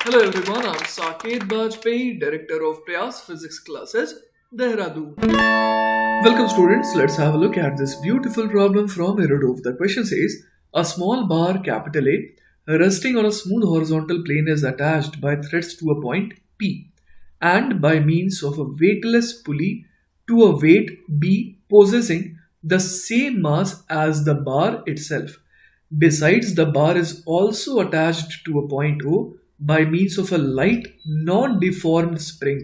Hello everyone, I'm Saket Bajpayee, Director of Prayas Physics Classes, Dehradun. Welcome students, let's have a look at this beautiful problem from Herodov. The question says, a small bar capital A resting on a smooth horizontal plane is attached by threads to a point P and by means of a weightless pulley to a weight B possessing the same mass as the bar itself. Besides, the bar is also attached to a point O by means of a light non-deformed spring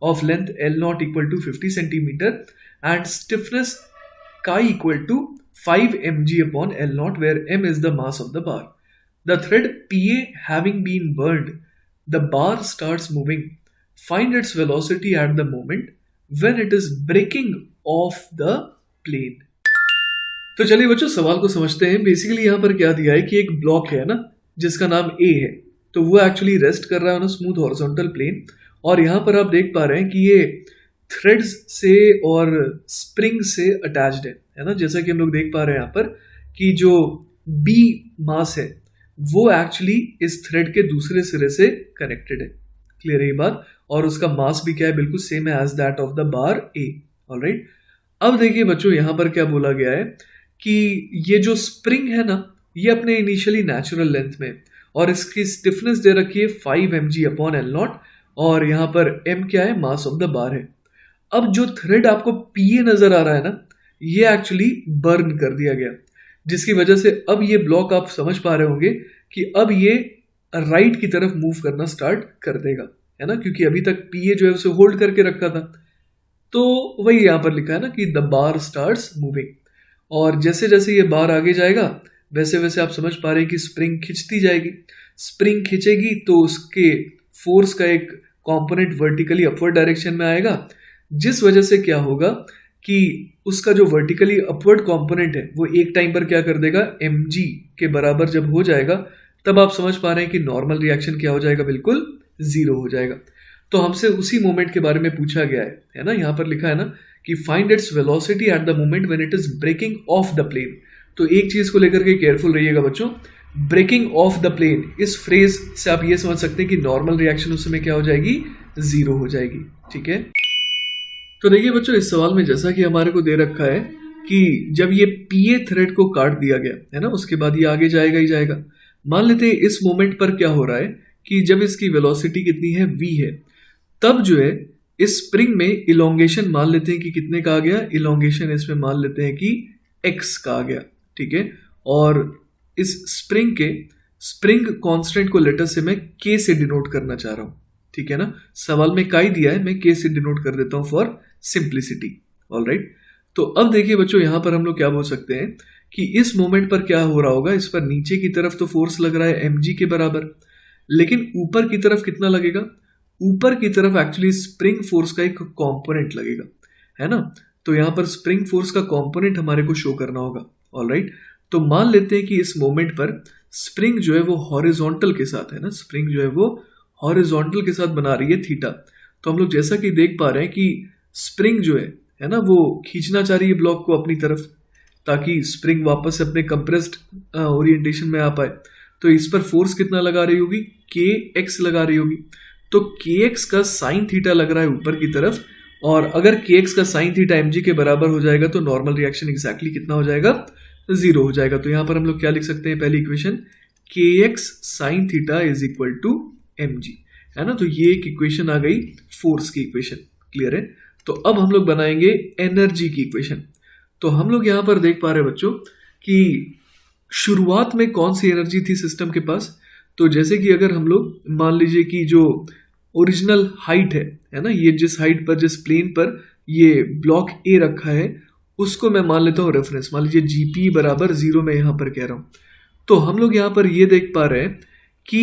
of length L0 equal to 50 centimeter and stiffness chi equal to 5 mg upon L0, where m is the mass of the bar. The thread PA having been burned, the bar starts moving. Find its velocity at the moment when it is breaking off the plane. तो चलिए बच्चों सवाल को समझते हैं। Basically यहाँ पर क्या दिया है कि एक ब्लॉक है ना जिसका नाम ए है, तो वो एक्चुअली रेस्ट कर रहा है ना स्मूथ हॉरिजॉन्टल प्लेन, और यहाँ पर आप देख पा रहे हैं कि ये थ्रेड्स से और स्प्रिंग से अटैच्ड है ना। जैसा कि हम लोग देख पा रहे हैं यहाँ पर कि जो बी मास है वो एक्चुअली इस थ्रेड के दूसरे सिरे से कनेक्टेड है। क्लियर है ये बात? और उसका मास भी क्या है, बिल्कुल सेम है as that of the bar A. Alright, अब देखिए बच्चों यहाँ पर क्या बोला गया है कि ये जो स्प्रिंग है ना ये अपने इनिशियली नेचुरल लेंथ में, और इसकी स्टिफनेस दे रखी है 5 mg अपॉन L0, और यहाँ पर m क्या है, मास ऑफ द बार है। अब जो थ्रेड आपको PA नजर आ रहा है ना ये एक्चुअली बर्न कर दिया गया, जिसकी वजह से अब ये ब्लॉक आप समझ पा रहे होंगे कि अब ये राइट की तरफ मूव करना स्टार्ट कर देगा, है ना, क्योंकि अभी तक PA जो है उसे होल्ड करके रखा था। तो वही यहाँ पर लिखा है ना कि द बार स्टार्ट्स मूविंग, और जैसे जैसे ये बार आगे जाएगा वैसे वैसे आप समझ पा रहे हैं कि स्प्रिंग खिंचती जाएगी। स्प्रिंग खिंचेगी तो उसके फोर्स का एक कंपोनेंट वर्टिकली अपवर्ड डायरेक्शन में आएगा, जिस वजह से क्या होगा कि उसका जो वर्टिकली अपवर्ड कंपोनेंट है वो एक टाइम पर क्या कर देगा, mg के बराबर जब हो जाएगा तब आप समझ पा रहे हैं कि नॉर्मल रिएक्शन क्या हो जाएगा, बिल्कुल जीरो हो जाएगा। तो हमसे उसी मोमेंट के बारे में पूछा गया है ना। यहाँ पर लिखा है ना कि find its velocity at the moment when it is breaking off the plane. तो एक चीज को लेकर के केयरफुल रहिएगा बच्चों, ब्रेकिंग ऑफ द प्लेन, इस फ्रेज से आप ये समझ सकते हैं कि नॉर्मल रिएक्शन उस समय क्या हो जाएगी, जीरो हो जाएगी। ठीक है, तो देखिए बच्चों इस सवाल में जैसा कि हमारे को दे रखा है कि जब ये PA थ्रेड को काट दिया गया है ना उसके बाद ये आगे जाएगा ही जाएगा। मान लेते हैं इस मोमेंट पर क्या हो रहा है कि जब इसकी वेलोसिटी कितनी है, v है, तब जो है इस स्प्रिंग में इलोंगेशन मान लेते हैं कि कितने का आ गया, इलोंगेशन इसमें मान लेते हैं कि x का आ गया। ठीक है, और इस स्प्रिंग के स्प्रिंग कांस्टेंट को लेटर से मैं k से डिनोट करना चाह रहा हूं। ठीक है ना, सवाल में का ही दिया है, मैं k से डिनोट कर देता हूं फॉर सिंप्लिसिटी। ऑलराइट, तो अब देखिए बच्चों यहां पर हम लोग क्या बोल सकते हैं कि इस मोमेंट पर क्या हो रहा होगा, इस पर नीचे की तरफ तो फोर्स लग रहा है mg के बराबर, लेकिन ऊपर की तरफ कितना लगेगा, ऊपर की तरफ एक्चुअली स्प्रिंग फोर्स का एक कंपोनेंट लगेगा, है ना। तो यहाँ पर स्प्रिंग फोर्स का कंपोनेंट हमारे को शो करना होगा। ऑलराइट, तो मान लेते हैं कि इस मोमेंट पर स्प्रिंग जो है वो हॉरिजॉन्टल के साथ है ना, स्प्रिंग जो है वो हॉरिजॉन्टल के साथ बना रही है थीटा। तो हम लोग जैसा कि देख पा रहे हैं कि स्प्रिंग जो है ना वो खींचना चाह रही है ब्लॉक को अपनी तरफ, ताकि स्प्रिंग वापस से अपने कंप्रेस्ड ओरिएंटेशन में आ पाए। तो इस पर फोर्स कितना लगा रही होगी, kx लगा रही होगी। तो kx का साइन थीटा लग रहा है ऊपर की तरफ, और अगर kx का साइन थीटा mg के बराबर हो जाएगा तो नॉर्मल रिएक्शन एग्जैक्टली कितना हो जाएगा, जीरो हो जाएगा। तो यहाँ पर हम लोग क्या लिख सकते हैं, पहली equation kx sine theta is equal to mg, है ना। तो ये एक इक्वेशन आ गई फोर्स की इक्वेशन। क्लियर है, तो अब हम लोग बनाएंगे एनर्जी की इक्वेशन। तो हम लोग यहाँ पर देख पा रहे हैं बच्चों कि शुरुआत में कौन सी एनर्जी थी सिस्टम के पास। तो जैसे कि अगर हम लोग मान लीजिए कि जो ओरिजिनल हाइट है ना, ये जिस हाइट पर जिस प्लेन पर ये ब्लॉक ए रखा है उसको मैं मान लेता हूँ रेफरेंस, मान लीजिए GP बराबर 0 मैं यहाँ पर कह रहा हूँ। तो हम लोग यहाँ पर ये देख पा रहे हैं कि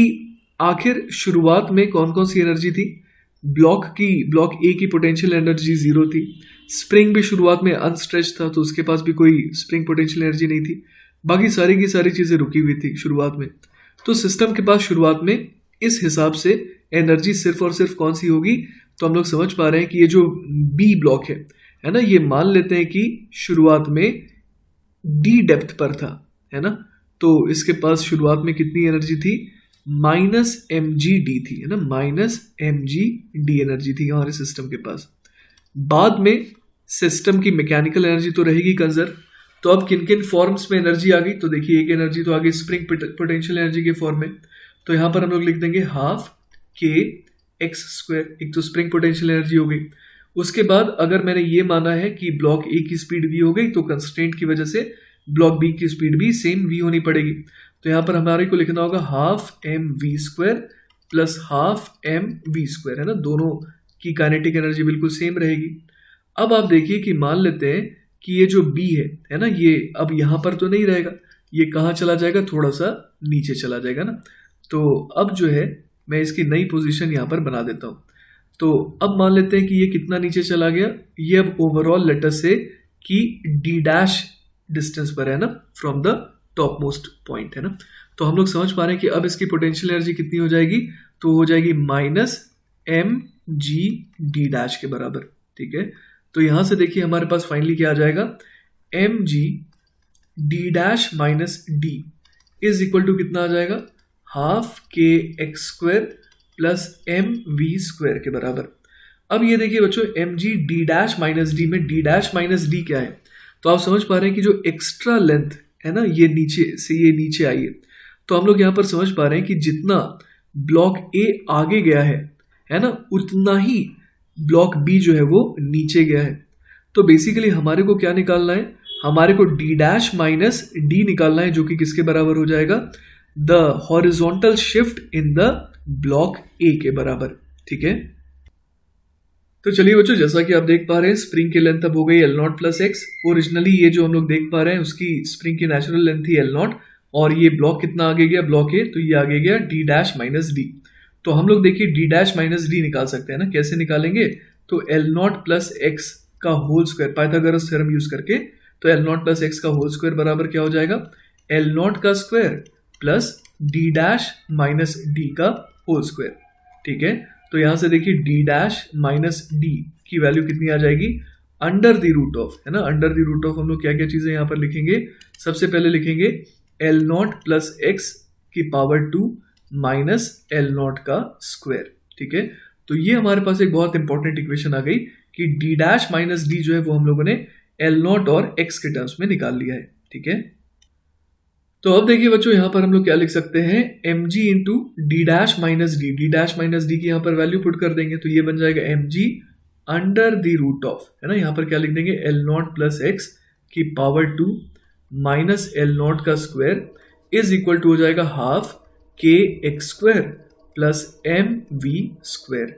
आखिर शुरुआत में कौन कौन सी एनर्जी थी। ब्लॉक ए की पोटेंशियल एनर्जी 0 थी, स्प्रिंग भी शुरुआत में अनस्ट्रेच था तो उसके पास भी कोई स्प्रिंग पोटेंशियल एनर्जी नहीं थी, बाकी सारी की सारी चीजें रुकी हुई थी शुरुआत में। तो सिस्टम के पास शुरुआत में इस हिसाब से एनर्जी सिर्फ और सिर्फ कौन सी होगी, तो हम लोग समझ पा रहे हैं कि ये जो बी ब्लॉक है ना, ये मान लेते हैं कि शुरुआत में डी डेप्थ पर था, है ना। तो इसके पास शुरुआत में कितनी एनर्जी थी, माइनस एम जी डी थी, है ना, minus m g d energy थी हमारे सिस्टम के पास। बाद में सिस्टम की मैकेनिकल एनर्जी तो रहेगी कंजर्व। तो अब किन किन फॉर्म्स में एनर्जी आ गई, तो देखिए एक एनर्जी तो आ गई स्प्रिंग पोटेंशियल एनर्जी के फॉर्म में। तो यहां पर हम लोग लिख देंगे हाफ के एक्स स्क्वायर, एक तो स्प्रिंग पोटेंशियल एनर्जी हो गई। उसके बाद अगर मैंने ये माना है कि ब्लॉक ए की स्पीड वी हो गई, तो कंस्ट्रेंट की वजह से ब्लॉक बी की स्पीड भी सेम वी होनी पड़ेगी। तो यहाँ पर हमारे को लिखना होगा half m we square plus half m we square, है ना, दोनों की काइनेटिक एनर्जी बिल्कुल सेम रहेगी। अब आप देखिए कि मान लेते हैं कि ये जो बी है ना, ये अब यहाँ पर तो नहीं रहेगा, ये कहाँ चला जाएगा, थोड़ा सा नीचे चला जाएगा ना। तो अब जो है मैं इसकी नई पोजीशन यहाँ पर बना देता हूँ। तो अब मान लेते हैं कि ये कितना नीचे चला गया, ये अब ओवरऑल लेटर से कि डी डैश डिस्टेंस पर है ना, from the top most point, है ना। तो हम लोग समझ पा रहे हैं कि अब इसकी पोटेंशियल एनर्जी कितनी हो जाएगी, तो हो जाएगी minus m g d dash के बराबर, ठीक है। तो यहां से देखिए हमारे पास फाइनली क्या आ जाएगा, M g d dash minus d is equal to कितना आ जाएगा, हाफ के x square plus M we square के बराबर। अब ये देखिए बच्चों, m g d dash minus d में डी डैश माइनस डी क्या है, तो आप समझ पा रहे हैं कि जो एक्स्ट्रा लेंथ है ना, ये नीचे से ये नीचे आई है। तो हम लोग यहाँ पर समझ पा रहे हैं कि जितना ब्लॉक ए आगे गया है ना, उतना ही ब्लॉक बी जो है वो नीचे गया है। तो बेसिकली हमारे को क्या निकालना है, हमारे को डी डैश माइनस डी निकालना है, जो कि किसके बराबर हो जाएगा, the horizontal shift in the block ए के बराबर, ठीक है। तो चलिए बच्चों, जैसा कि आप देख पा रहे हैं स्प्रिंग की लेंथ अब हो गई L naught plus x. Originally ये जो हम लोग देख पा रहे हैं उसकी स्प्रिंग की नेचुरल लेंथ थी एल नॉट, और ये ब्लॉक कितना आगे गया, ब्लॉक ए, तो ये आगे गया डी डैश माइनस डी। तो हम लोग देखिए डी डैश माइनस डी निकाल सकते हैं ना, कैसे निकालेंगे, तो एल नॉट प्लस एक्स का whole square, Pythagoras theorem use करके। तो एल नॉट प्लस एक्स का होल स्क्वायर बराबर क्या हो जाएगा, एल नॉट का square plus D dash minus D का होल स्क्वायर, ठीक है। तो यहां से देखिए डी डैश माइनस डी की वैल्यू कितनी आ जाएगी, अंडर द रूट ऑफ, है ना, अंडर द रूट ऑफ हम लोग क्या क्या चीजें यहां पर लिखेंगे, सबसे पहले लिखेंगे एल नॉट प्लस एक्स की पावर 2 माइनस एल नॉट का स्क्वायर, ठीक है। तो ये हमारे पास एक बहुत इंपॉर्टेंट इक्वेशन आ गई कि डी डैश माइनस डी जो है वो हम लोगों ने एल नॉट और एक्स के टर्म्स में निकाल लिया है, ठीक है। तो अब देखिए बच्चों, यहां पर हम लोग क्या लिख सकते हैं, M G into D dash minus D, D dash minus D की यहां पर वैल्यू पुट कर देंगे, तो ये बन जाएगा M G under the root of, है ना, यहां पर क्या लिख देंगे, एल नॉट प्लस एक्स की पावर 2 माइनस एल नॉट का स्क्वायर इज इक्वल टू हो जाएगा हाफ के x square plus M we square.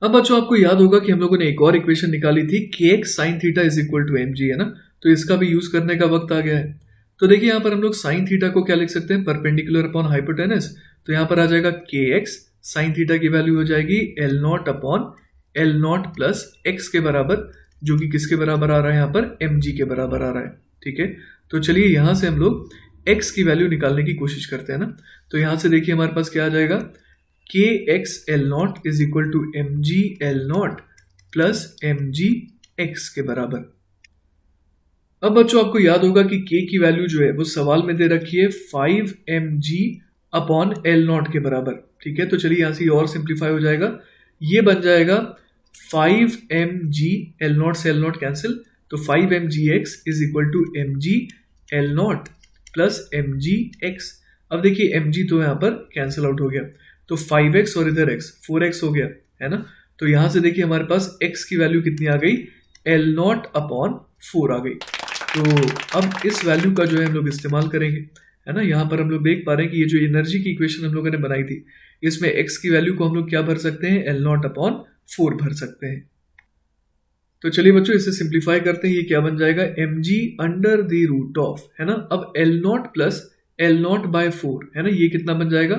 अब बच्चों आपको याद होगा कि हम लोगों ने एक और इक्वेशन निकाली थी, K X sine theta is equal to M G, है ना। तो इसका भी यूज करने का वक्त आ गया है। तो देखिए यहाँ पर हम लोग साइन थीटा को क्या लिख सकते हैं, परपेंडिकुलर अपॉन हाइपोटेनस। तो यहाँ पर आ जाएगा के एक्स साइन थीटा की वैल्यू हो जाएगी L naught upon L naught plus x के बराबर, जो कि किसके बराबर आ रहा है, यहाँ पर एम जी के बराबर आ रहा है, ठीक है। तो चलिए यहाँ से हम लोग एक्स की वैल्यू निकालने की कोशिश करते हैं ना। तो यहाँ से देखिए हमारे पास क्या आ जाएगा, K X L naught is equal to M G L naught plus M G X के बराबर। अब बच्चों आपको याद होगा कि k की वैल्यू जो है वो सवाल में दे रखी है 5 mg अपॉन एल नॉट के बराबर, ठीक है। तो चलिए यहाँ से और सिंप्लीफाई हो जाएगा, ये बन जाएगा 5 mg एल नॉट से एल नॉट कैंसिल, तो 5 mgx is equal to mg L naught plus mgx। अब देखिए mg तो यहाँ पर कैंसिल आउट हो गया, तो 5x और इधर x 4x हो गया, है ना। तो यहाँ से देखिए हमारे पास x की वैल्यू कितनी आ गई, एल नॉट अपॉन 4 आ गई। तो अब इस वैल्यू का जो है हम लोग इस्तेमाल करेंगे, है ना। यहाँ पर हम लोग देख पा रहे हैं कि ये जो एनर्जी की इक्वेशन हम लोगों ने बनाई थी, इसमें x की वैल्यू को हम लोग क्या भर सकते हैं, एल नॉट अपॉन 4 भर सकते हैं। तो चलिए बच्चों इसे सिंप्लीफाई करते हैं, ये क्या बन जाएगा, M G under the root of, है ना। अब L naught plus L naught by 4, है ना, ये कितना बन जाएगा,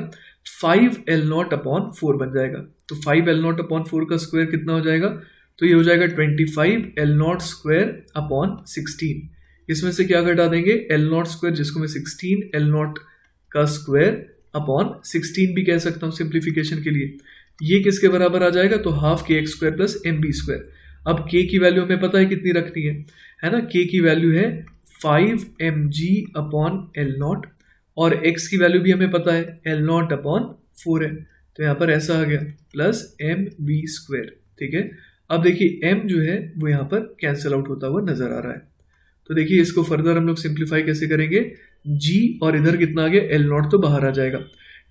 5 एल नॉट अपॉन 4 बन जाएगा। तो 5 एल नॉट अपॉन 4 का स्क्वायर कितना हो जाएगा, तो ये हो जाएगा 25 एल नॉट स्क्वायर अपॉन 16। इसमें से क्या घटा देंगे, एल नॉट स्क्वायर, जिसको मैं 16 एल नॉट का स्क्वायर अपॉन 16 भी कह सकता हूँ सिंप्लीफिकेशन के लिए। ये किसके बराबर आ जाएगा, तो हाफ के x square plus M B square. अब के की वैल्यू हमें पता है कितनी रखनी है ना। के की वैल्यू है 5 mg अपॉन एल नॉट, और x की वैल्यू भी हमें पता है एल नॉट अपॉन 4 है, तो यहाँ पर ऐसा आ गया प्लस एम वी स्क्वायर। ठीक है, अब देखिए m जो है वो यहाँ पर कैंसिल आउट होता हुआ नजर आ रहा है। तो देखिए इसको फर्दर हम लोग सिंप्लीफाई कैसे करेंगे, g और इधर कितना आ गया एल नॉट तो बाहर आ जाएगा,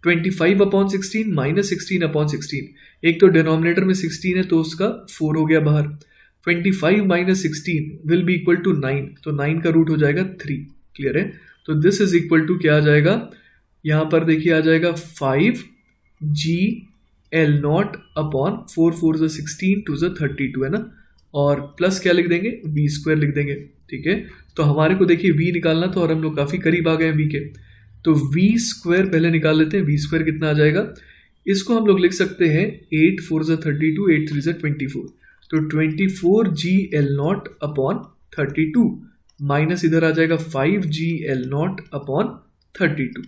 25 अपॉन 16 माइनस 16 अपॉन 16, एक तो डिनोमिनेटर में 16 है तो उसका 4 हो गया बाहर, 25 minus 16 will be equal to 9, तो 9 का रूट हो जाएगा 3। क्लियर है, तो दिस इज इक्वल टू क्या आ जाएगा, यहाँ पर देखिए आ जाएगा 5 g एल नॉट अपॉन 4 4 जो 16 2 जो 32 है ना, और प्लस क्या लिख देंगे v स्क्वायर लिख देंगे। ठीक है, तो हमारे को देखिए v निकालना था और हम लोग काफ़ी करीब आ गए हैं v के, तो v स्क्वायर पहले निकाल लेते हैं। v स्क्वायर कितना आ जाएगा, इसको हम लोग लिख सकते हैं 8 4 जो 32 8 3 जो 24, तो 24 g L naught upon 32 minus इधर आ जाएगा 5 g एल नॉट अपॉन 32,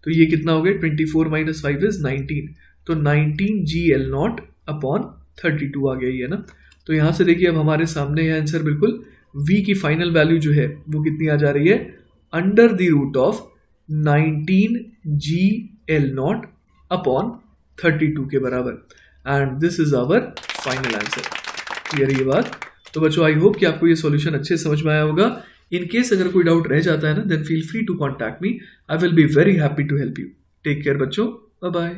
तो ये कितना हो गया 24 माइनस 5 इज 19, तो 19 g एल नॉट अपॉन 32 आ गया ये ना। तो यहाँ से देखिए अब हमारे सामने है आंसर बिल्कुल, v की फाइनल वैल्यू जो है वो कितनी आ जा रही है, under the root of 19 g L naught upon 32 के बराबर, and this is our final answer. Clear ये बात, तो बच्चों आई होप कि आपको ये सॉल्यूशन अच्छे से समझ में आया होगा। इन केस अगर कोई डाउट रह जाता है ना, then feel free to contact me, I will be very happy to help you. Take care बच्चों, बाय बाय।